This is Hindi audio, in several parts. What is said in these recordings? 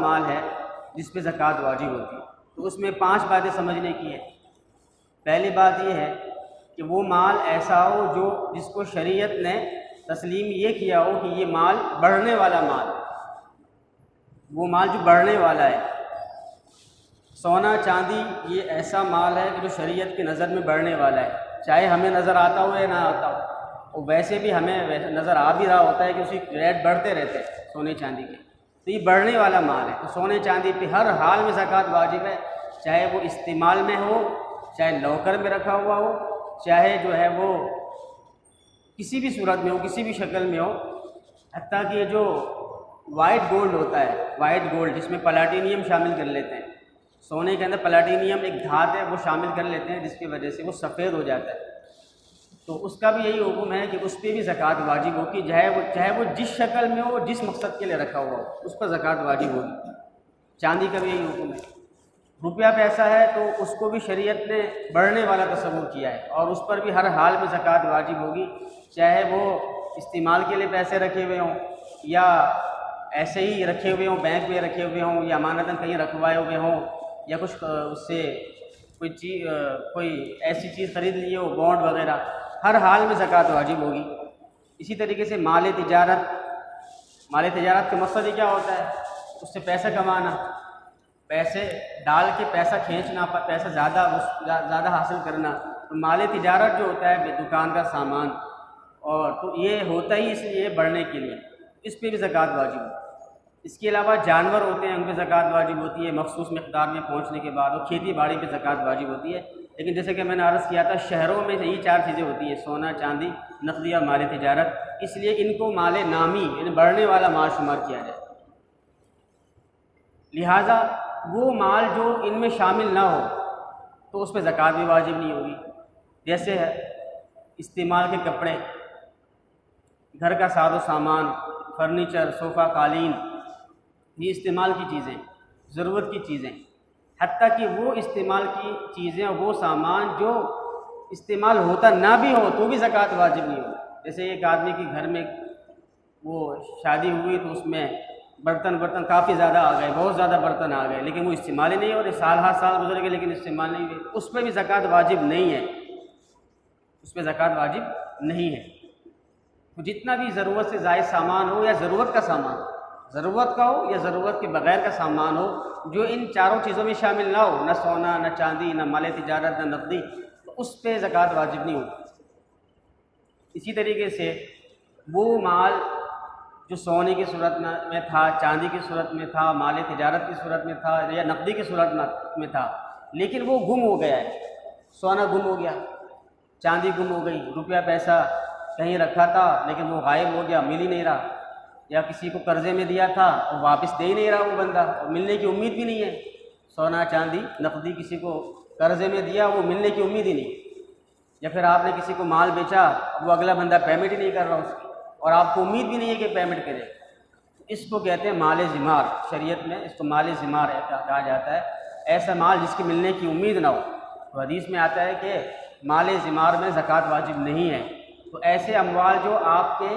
माल है जिस पे ज़कात वाजिब होती है। तो उसमें 5 बातें समझने की है। पहली बात यह है कि वो माल ऐसा हो जो जिसको शरीयत ने तस्लीम ये किया हो कि ये माल बढ़ने वाला माल है, वो माल जो बढ़ने वाला है। सोना चांदी ये ऐसा माल है कि जो शरीयत की नज़र में बढ़ने वाला है, चाहे हमें नज़र आता हो या ना आता हो। और वैसे भी हमें वैसे नज़र आ भी रहा होता है कि उसकी रेट बढ़ते रहते हैं सोने चांदी के। तो ये बढ़ने वाला माल है, तो सोने चांदी पे हर हाल में ज़कात वाजिब है, चाहे वो इस्तेमाल में हो, चाहे लॉकर में रखा हुआ हो, चाहे जो है वो किसी भी सूरत में हो, किसी भी शक्ल में हो। हत्ता कि ये जो वाइट गोल्ड होता है, वाइट गोल्ड जिसमें प्लैटिनियम शामिल कर लेते हैं, सोने के अंदर प्लैटिनियम एक धात है वो शामिल कर लेते हैं, जिसकी वजह से वो सफ़ेद हो जाता है। तो उसका भी यही हुक्म है कि उस पर भी ज़कात वाजिब होगी, चाहे वो जिस शक्ल में हो, जिस मकसद के लिए रखा हुआ हो, उस पर ज़कात वाजिब होगी। चांदी का भी यही हुक्म है। रुपया पैसा है तो उसको भी शरीयत ने बढ़ने वाला तस्वुर किया है और उस पर भी हर हाल में ज़कात वाजिब होगी, चाहे वो इस्तेमाल के लिए पैसे रखे हुए हों या ऐसे ही रखे हुए हों, बैंक में रखे हुए हों या अमानतन कहीं रखवाए हुए हों, या कुछ उससे कोई ऐसी चीज़ ख़रीद ली हो, बॉन्ड वगैरह, हर हाल में ज़कात वाजिब होगी। इसी तरीके से माल तिजारत का मकसद ही क्या होता है? उससे पैसा कमाना, पैसे डाल के पैसा खींचना, पैसा ज़्यादा हासिल करना। तो माल तिजारत जो होता है दुकान का सामान, और तो ये होता ही इसलिए बढ़ने के लिए, इस पर भी ज़कात वाजिब है। इसके अलावा जानवर होते हैं, उन पर ज़कात वाजिब होती है मखसूस मकदार में पहुँचने के बाद, और खेती बाड़ी पर ज़कात वाजिब होती है। लेकिन जैसे कि मैंने अर्ज़ किया था, शहरों में यही 4 चीज़ें होती है, सोना चांदी, नकदी और माल तिजारत, इसलिए इनको माल नामी यानी बढ़ने वाला माल शुमार किया जाए। लिहाजा वो माल जो इनमें शामिल ना हो तो उस पर ज़कात भी वाजिब नहीं होगी। जैसे है इस्तेमाल के कपड़े, घर का साजो सामान, फर्नीचर, सोफ़ा, कालीन, ये इस्तेमाल की चीज़ें, ज़रूरत की चीज़ें। हत्ता कि वो इस्तेमाल की चीज़ें, वो सामान जो इस्तेमाल होता ना भी हो तो भी ज़कात वाजिब नहीं हो। जैसे एक आदमी के घर में वो शादी हुई तो उसमें बर्तन काफ़ी ज़्यादा आ गए, बहुत ज़्यादा बर्तन आ गए, लेकिन वो इस्तेमाल ही नहीं हो रहे, साल हर साल गुजर गए लेकिन इस्तेमाल नहीं हुए, उस पर भी ज़कात वाजिब नहीं है, उस पर ज़कात वाजिब नहीं है। तो जितना भी ज़रूरत से ज़ायद सामान हो या ज़रूरत का सामान, ज़रूरत का हो या ज़रूरत के बग़ैर का सामान हो, जो इन चारों चीज़ों में शामिल ना हो, न सोना, न चांदी, न माल तिजारत, न नकदी, तो उस पर ज़कात वाजिब नहीं होती। इसी तरीके से वो माल जो सोने की सूरत में था, चांदी की सूरत में था, माल तिजारत की सूरत में था या नकदी की सूरत में था, लेकिन वो गुम हो गया है, सोना गुम हो गया, चांदी गुम हो गई, रुपया पैसा कहीं रखा था लेकिन वो गायब हो गया, मिल ही नहीं रहा, या किसी को कर्जे में दिया था और वापस दे ही नहीं रहा वो बंदा, और मिलने की उम्मीद भी नहीं है। सोना चांदी नकदी किसी को कर्जे में दिया, वो मिलने की उम्मीद ही नहीं, या फिर आपने किसी को माल बेचा, वो अगला बंदा पेमेंट ही नहीं कर रहा उसकी, और आपको उम्मीद भी नहीं है कि पेमेंट करे। इसको कहते हैं माल ज़िमार, शरीयत में इसको माल ज़िमार कहा जाता है, ऐसा माल जिसकी मिलने की उम्मीद ना हो। तो हदीस में आता है कि माल ज़िमार में ज़कात वाजिब नहीं है। तो ऐसे अमवाल जो आपके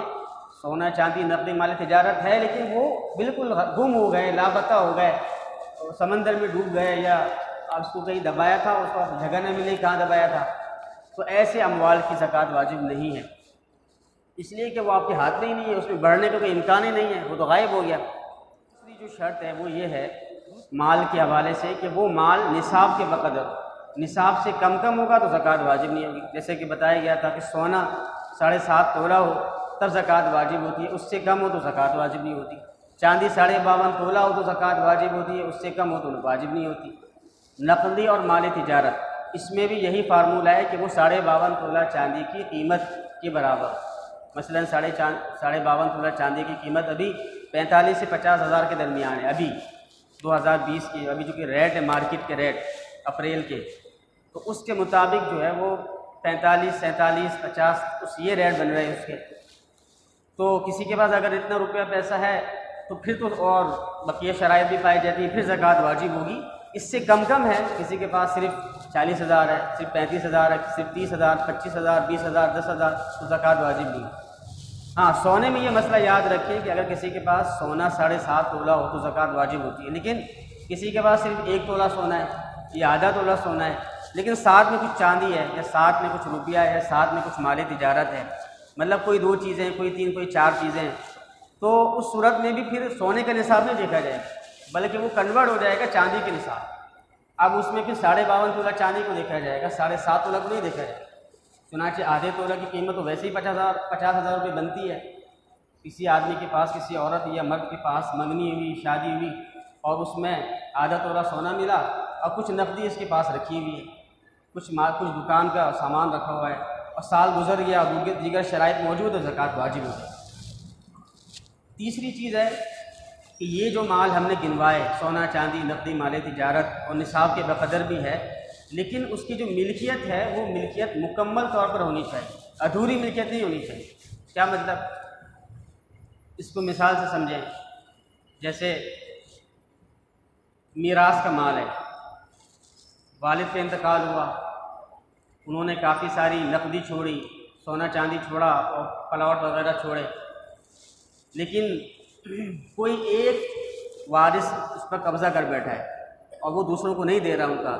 सोना चांदी नकदी माल तिजारत है लेकिन वो बिल्कुल गुम हो गए, लापता हो गए, समंदर में डूब गए, या उसको कहीं दबाया था, उसको जगह न मिली कहाँ दबाया था, तो ऐसे अमवाल की ज़कात वाजिब नहीं है, इसलिए कि वो आपके हाथ में ही नहीं है, उसमें बढ़ने का कोई इम्कान ही नहीं है, वो तो गायब हो गया। दूसरी जो शर्त है वो ये है माल के हवाले से कि वो माल निसाब के बकदर, निसाब से कम होगा तो ज़कात वाजिब नहीं होगी। जैसे कि बताया गया था कि सोना 7.5 तोला हो तब ज़कात वाजिब होती है, उससे कम हो तो ज़कात वाजिब नहीं होती। चांदी 52.5 तोला हो तो ज़कात वाजिब होती है, उससे कम हो तो वाजिब नहीं होती। नकदी और माल तिजारत, इसमें भी यही फार्मूला है कि वो 52.5 तोला चांदी की कीमत के बराबर, मसलन 52.5 तोला चांदी की कीमत अभी 45 से 50 हज़ार के दरमियान है, अभी 2020 की, अभी जो कि रेट है मार्केट के रेट अप्रैल के, तो उसके मुताबिक जो है वो 45, 47, 50 उस ये रेट बन रहे हैं उसके। तो किसी के पास अगर इतना रुपया पैसा है तो फिर तो और बकिया शराइत भी पाई जाती है, फिर ज़कात वाजिब होगी। इससे कम है, किसी के पास सिर्फ 40 हज़ार है, सिर्फ 35 हज़ार है, सिर्फ 30 हज़ार, 25 हज़ार, 20 हज़ार, 10 हज़ार, तो ज़कात वाजिब नहीं। हाँ, सोने में ये मसला याद रखें कि अगर किसी के पास सोना 7.5 तोला हो तो ज़कात वाजिब होती है, लेकिन किसी के पास सिर्फ 1 तोला सोना है या आधा तोला सोना है, लेकिन साथ में कुछ चांदी है या साथ में कुछ रुपया है, साथ में कुछ माली तिजारत है, मतलब कोई 2 चीज़ें, कोई 3, कोई 4 चीज़ें, तो उस सूरत में भी फिर सोने का निसाब नहीं देखा जाएगा, बल्कि वो कन्वर्ट हो जाएगा चांदी के निसाब। अब उसमें फिर 52.5 तोला चांदी को देखा जाएगा, 7.5 तोला को नहीं देखा जाएगा। चुनांचे आधे तोला की कीमत तो वैसे ही 50,000 रुपये बनती है। किसी आदमी के पास, किसी औरत या मर्द के पास मंगनी हुई, शादी हुई और उसमें आधा तोला सोना मिला और कुछ नकदी इसके पास रखी हुई है, कुछ दुकान का सामान रखा हुआ है और साल गुजर गया और दीगर शराइत मौजूद है, ज़कात वाजिब होती है। तीसरी चीज़ है कि ये जो माल हमने गिनवाए, सोना, चांदी, नकदी, माल तिजारत और निसाब के बकदर भी है, लेकिन उसकी जो मिल्कियत है वो मिल्कियत मुकम्मल तौर पर होनी चाहिए, अधूरी मिल्कियत नहीं होनी चाहिए। क्या मतलब? इसको मिसाल से समझें। जैसे मीरास का माल है, वालिद का इंतकाल हुआ, उन्होंने काफ़ी सारी नकदी छोड़ी, सोना चांदी छोड़ा और प्लॉट वगैरह छोड़े, लेकिन कोई एक वारिस उस पर कब्ज़ा कर बैठा है और वो दूसरों को नहीं दे रहा,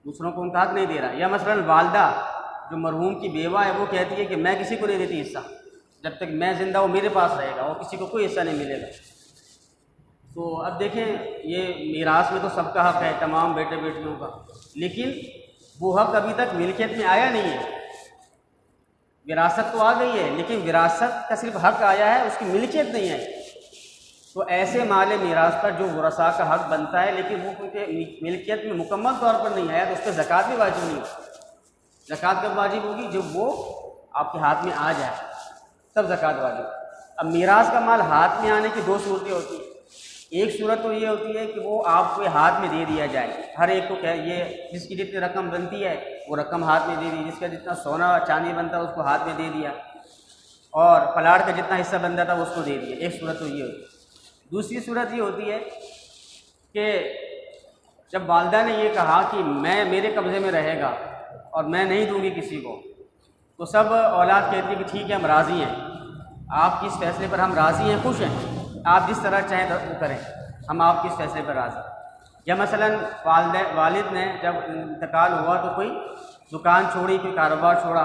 दूसरों को उनका हक नहीं दे रहा। या मसलन वालदा जो मरहूम की बेवा है वो कहती है कि मैं किसी को नहीं देती हिस्सा, जब तक मैं ज़िंदा वो मेरे पास रहेगा और किसी को कोई हिस्सा नहीं मिलेगा। तो अब देखें, ये मीरास में तो सबका हक है, तमाम बेटे बेटियों का, लेकिन वो हक अभी तक मिल्कियत में आया नहीं है। विरासत तो आ गई है, लेकिन विरासत का सिर्फ हक आया है, उसकी मिल्कियत नहीं आई। तो ऐसे माले मीरास पर जो वरसा का हक बनता है, लेकिन वो उनके मिल्कियत में मुकम्मल तौर पर नहीं आया, तो उस पर ज़कात भी वाजिब नहीं होगी। ज़कात कब वाजिब होगी? जब वो आपके हाथ में आ जाए, तब ज़कात वाजिब। अब मीरास का माल हाथ में आने की 2 सूरतें होती हैं। एक सूरत तो ये होती है कि वो आपको हाथ में दे दिया जाए, हर एक को ये जिसकी जितनी रकम बनती है वो रकम हाथ में दे दी, जिसका जितना सोना चांदी बनता है उसको हाथ में दे दिया, और प्लाट का जितना हिस्सा बनता था उसको दे दिया। एक सूरत तो ये होती है। दूसरी सूरत ये होती है कि जब वालदा ने ये कहा कि मेरे कब्ज़े में रहेगा और मैं नहीं दूंगी किसी को, तो सब औलाद कहती है कि ठीक है, हम राज़ी हैं, आपके इस फैसले पर हम राज़ी हैं, खुश हैं, आप जिस तरह चाहें वो करें, हम आपके इस फैसले पर राज़ी। या मसलन वालिद ने जब इंतकाल हुआ तो कोई दुकान छोड़ी, कोई कारोबार छोड़ा,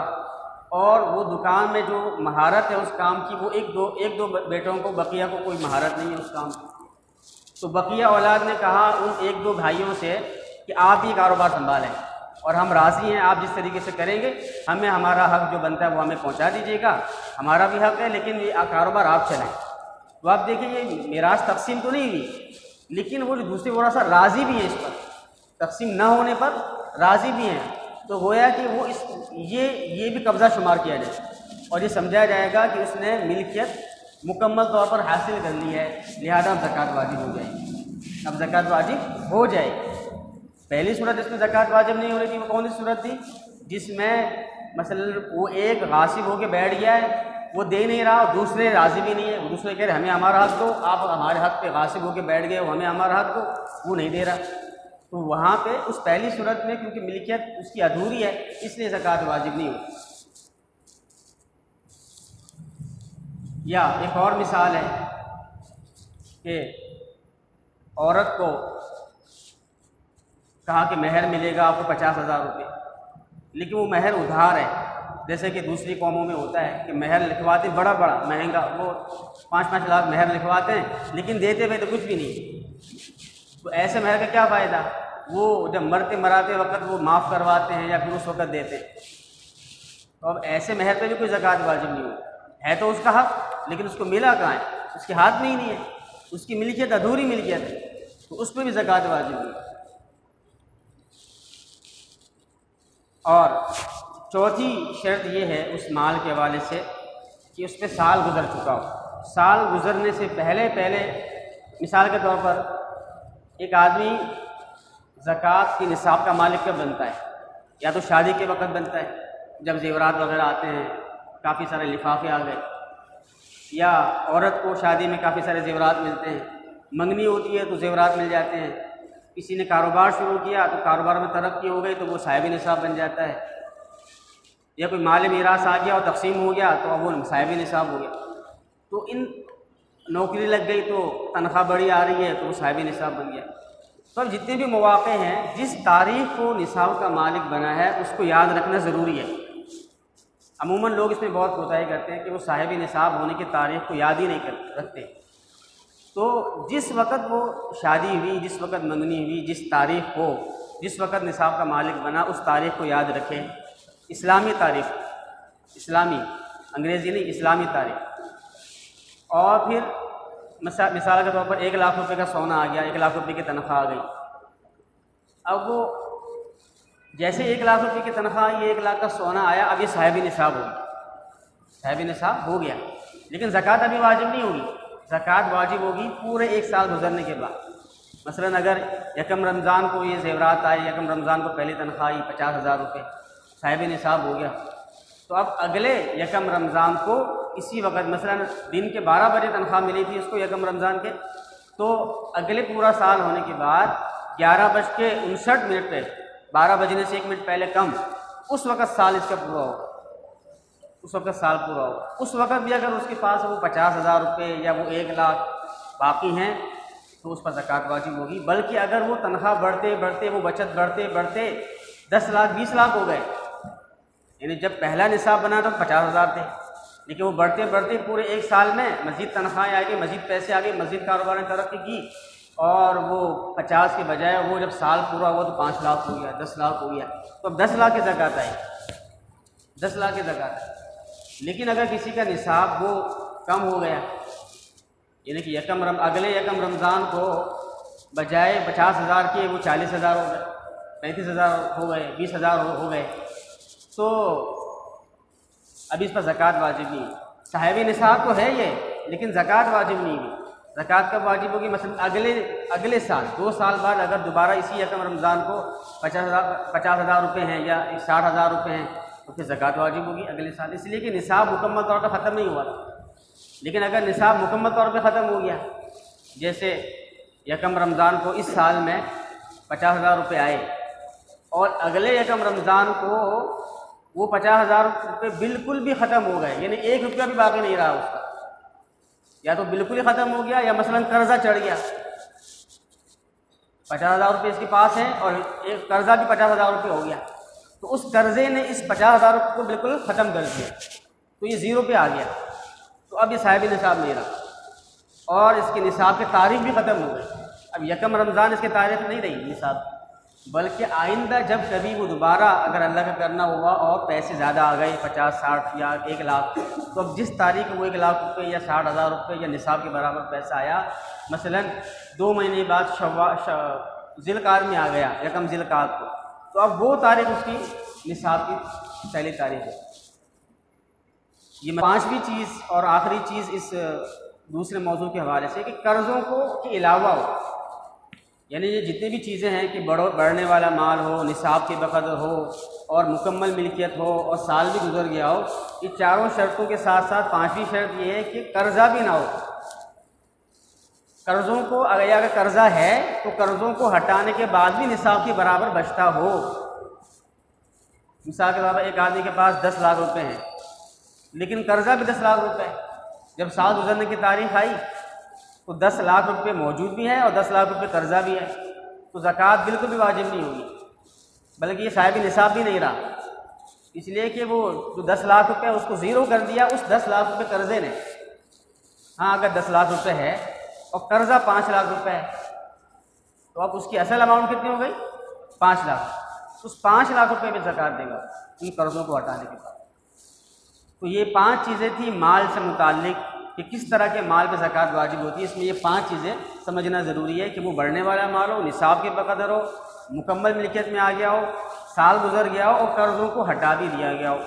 और वो दुकान में जो महारत है उस काम की, वो एक दो बेटों को, बकिया को कोई महारत नहीं है उस काम की। तो बकिया औलाद ने कहा उन 1-2 भाइयों से कि आप ही कारोबार संभालें और हम राज़ी हैं, आप जिस तरीके से करेंगे हमें हमारा हक जो बनता है वो हमें पहुंचा दीजिएगा, हमारा भी हक है, लेकिन ये कारोबार आप चलाएं। तो आप देखिए, ये मीरास तकसीम तो नहीं हुई, लेकिन वो जो दूसरे वरासा राज़ी भी हैं, इस पर तकसीम न होने पर राज़ी भी हैं। तो गोया कि वो ये भी कब्ज़ा शुमार किया जाए और ये समझा जाएगा कि उसने मिल्कियत मुकम्मल तौर पर हासिल कर ली है, लिहाजा अब ज़कात वाजिब हो जाएगी। अब ज़कात वाजिब हो जाएगी। पहली सूरत जिसमें ज़कात वाजिब नहीं हो रही थी वो कौन सी सूरत थी? जिसमें मसलन वो एक गासिब होकर बैठ गया है, वो दे नहीं रहा, और दूसरे राज़ी भी नहीं है, वो दूसरे कह रहे हमें हमारा हक दो, आप हमारे हक पे गासिब होकर बैठ गए हो, हमें हमारा हक दो, वो नहीं दे रहा। तो वहाँ पे उस पहली सूरत में क्योंकि मिल्कियत उसकी अधूरी है, इसलिए ज़कात वाजिब नहीं होती। या एक और मिसाल है कि औरत को कहा कि महर मिलेगा आपको 50,000 रुपये, लेकिन वो महर उधार है। जैसे कि दूसरी कौमों में होता है कि महर लिखवाते बड़ा महंगा, वो 5-5 लाख महर लिखवाते हैं, लेकिन देते हुए तो कुछ भी नहीं। तो ऐसे महर का क्या फ़ायदा? वो जब मराते वक्त वो माफ़ करवाते हैं या फिर उस वक्त देते हैं। तो अब ऐसे महर पे भी कोई ज़कात वाजिब नहीं हो, है तो उसका हक, लेकिन उसको मिला कहाँ है? उसके हाथ में ही नहीं है, उसकी मिल्कियत अधूरी मिल्कियत है, तो उस पर भी ज़कात वाजिब नहीं। और चौथी शर्त ये है उस माल के हवाले से कि उस पर साल गुजर चुका हो। साल गुजरने से पहले मिसाल के तौर पर एक आदमी ज़कात की निसाब का मालिक कब बनता है? या तो शादी के वक्त बनता है, जब ज़ेवरात वगैरह आते हैं, काफ़ी सारे लिफाफे आ गए, या औरत को शादी में काफ़ी सारे ज़ेवरात मिलते हैं, मंगनी होती है तो ज़ेवरात मिल जाते हैं, किसी ने कारोबार शुरू किया तो कारोबार में तरक्की हो गई तो वो साहिब निसाब बन जाता है। या कोई माल मीरास आ गया और तकसीम हो गया तो अब वो साहिब निसाब हो गया। तो इन नौकरी लग गई तो तनख्वाह बड़ी आ रही है तो वो साहिब निसाब बन गया। तो अब जितने भी मौक़े हैं, जिस तारीख़ को निसाब का मालिक बना है उसको याद रखना ज़रूरी है। अमूमन लोग इसमें बहुत कोताही करते हैं कि वो साहिब निसाब होने की तारीख़ को याद ही नहीं रखते। तो जिस वक़्त वो शादी हुई, जिस वक़्त मंगनी हुई, जिस तारीख़ को, जिस वक़्त निसाब का मालिक बना, उस तारीख़ को याद रखें। इस्लामी तारीख़, इस्लामी, अंग्रेज़ी नहीं, इस्लामी तारीख़। और फिर मिसाल के तौर पर 1 लाख रुपए का सोना आ गया, 1 लाख रुपए की तनख्वाह आ गई। अब वो जैसे 1 लाख रुपए की तनख्वाह, ये 1 लाख का सोना आया, अब ये साहिब निसाब हो गया, साहिब निसाब हो गया। लेकिन ज़कात अभी वाजिब नहीं होगी। ज़कात वाजिब होगी पूरे 1 साल गुजरने के बाद। मसलन अगर यकम रमज़ान को ये ज़ेवरात आए, यकम रमज़ान को पहली तनख्वाह आई 50,000 रुपये, साहिब निसाब हो गया। तो अब अगले यकम रमज़ान को इसी वक्त, मसलन दिन के 12 बजे तनख्वाह मिली थी उसको यकम रमज़ान के, तो अगले पूरा साल होने के बाद 11:59 पे, 12 बजने से 1 मिनट पहले कम, उस वक़्त साल इसका पूरा होगा, उस वक़्त साल पूरा होगा। उस वक़्त भी अगर उसके पास वो 50,000 रुपये या वो 1 लाख बाकी हैं तो उस पर ज़कात वाजिब होगी। बल्कि अगर वो तनख्वाह बढ़ते बढ़ते, वो बचत बढ़ते बढ़ते 10 लाख 20 लाख हो गए, यानी जब पहला निसाब बना तो 50,000 थे, लेकिन वो बढ़ते बढ़ते पूरे 1 साल में मज़ीद तनख्वाहें आ गई, मज़ीद पैसे आ गए, मज़ीद कारोबार ने तरक्की की, और वो 50 के बजाय वो जब साल पूरा हुआ तो 5 लाख हो गया, 10 लाख हो गया, तो अब 10 लाख की ज़कात आई, 10 लाख की ज़कात आई। लेकिन अगर किसी का निसाब वो कम हो गया, यानी कि अगले यकम रमज़ान को बजाय 50,000 के वो 40,000 हो गए, 35,000 हो गए, 20,000 हो गए, तो अभी इस पर ज़कात वाजिब नहीं है। साहिब निसाब तो है ये, लेकिन ज़कात वाजिब नहीं है। ज़कात कब वाजिब होगी? मसलन अगले साल 2 साल बाद अगर दोबारा इसी यकम रमज़ान को 50,000 रुपये हैं या 60,000 रुपये हैं तो फिर ज़कात वाजिब होगी अगले साल, इसलिए कि निसाब मुकम्मल तौर पर ख़त्म नहीं हुआ था। लेकिन अगर निसाब मुकम्मल तौर पर ख़त्म हो गया, जैसे यकम रमज़ान को इस साल में 50,000 रुपये आए और अगले यकम रमज़ान को वो 50,000 रुपये बिल्कुल भी ख़त्म हो गए, यानी 1 रुपया भी बाकी नहीं रहा उसका, या तो बिल्कुल ही ख़त्म हो गया या मसलन कर्ज़ा चढ़ गया, 50,000 रुपये इसके पास हैं और एक कर्ज़ा भी 50,000 रुपये हो गया, तो उस कर्ज़े ने इस 50,000 रुपये को बिल्कुल ख़त्म कर दिया, तो ये 0 पे आ गया। तो अब ये साहिब निसाब नहीं रहा और इसके निसाब की तारीख़ भी ख़त्म हो गई। अब यकम रमज़ान इसकी तारीख़ नहीं रही निसाब, बल्कि आइंदा जब कभी वो दोबारा अगर अल्लाह का करना हुआ और पैसे ज़्यादा आ गए 50, 60 या 1 लाख, तो अब जिस तारीख को 1 लाख रुपये या 60,000 रुपये या निसाब के बराबर पैसा आया, मसलन 2 महीने बाद ज़िलक़ाद में आ गया, यकम ज़िलक़ाद को, तो अब वो तारीख़ उसकी निसाब की पहली तारीख़ है। ये 5वीं चीज़ और आखिरी चीज़ इस दूसरे मौजू के हवाले से कि कर्ज़ों को के अलावा हो, यानी ये जितनी भी चीज़ें हैं कि बढ़ने वाला माल हो, निसाब के बक़दर हो और मुकम्मल मिल्कियत हो और साल भी गुजर गया हो, ये चारों शर्तों के साथ साथ 5वीं शर्त ये है कि कर्ज़ा भी ना हो। कर्ज़ों को अगर कर्ज़ा है तो कर्ज़ों को हटाने के बाद भी निसाब के बराबर बचता हो। मिसाल के तौर पर एक आदमी के पास 10 लाख रुपए हैं, लेकिन कर्ज़ा भी 10 लाख रुपए, जब साल गुजरने की तारीख आई तो 10 लाख रुपए मौजूद भी है और 10 लाख रुपए कर्ज़ा भी है, तो ज़कात बिल्कुल भी वाजिब नहीं होगी, बल्कि ये साहिब निसाब भी नहीं रहा, इसलिए कि वो जो 10 लाख रुपए उसको ज़ीरो कर दिया उस 10 लाख रुपए कर्ज़े ने। हाँ, अगर 10 लाख रुपए है और कर्ज़ा 5 लाख रुपए है तो अब उसकी असल अमाउंट कितनी हो गई? 5 लाख। उस 5 लाख रुपए पे ज़कात देगा इन कर्ज़ों को हटाने के बाद। तो ये 5 चीज़ें थी माल से मुताल्लिक़ कि किस तरह के माल पे ज़कात वाजिब होती है। इसमें ये 5 चीज़ें समझना ज़रूरी है कि वो बढ़ने वाला माल हो, निसाब के बक़दर हो, मुकम्मल मिल्कियत में आ गया हो, साल गुजर गया हो और कर्ज़ों को हटा भी दिया गया हो।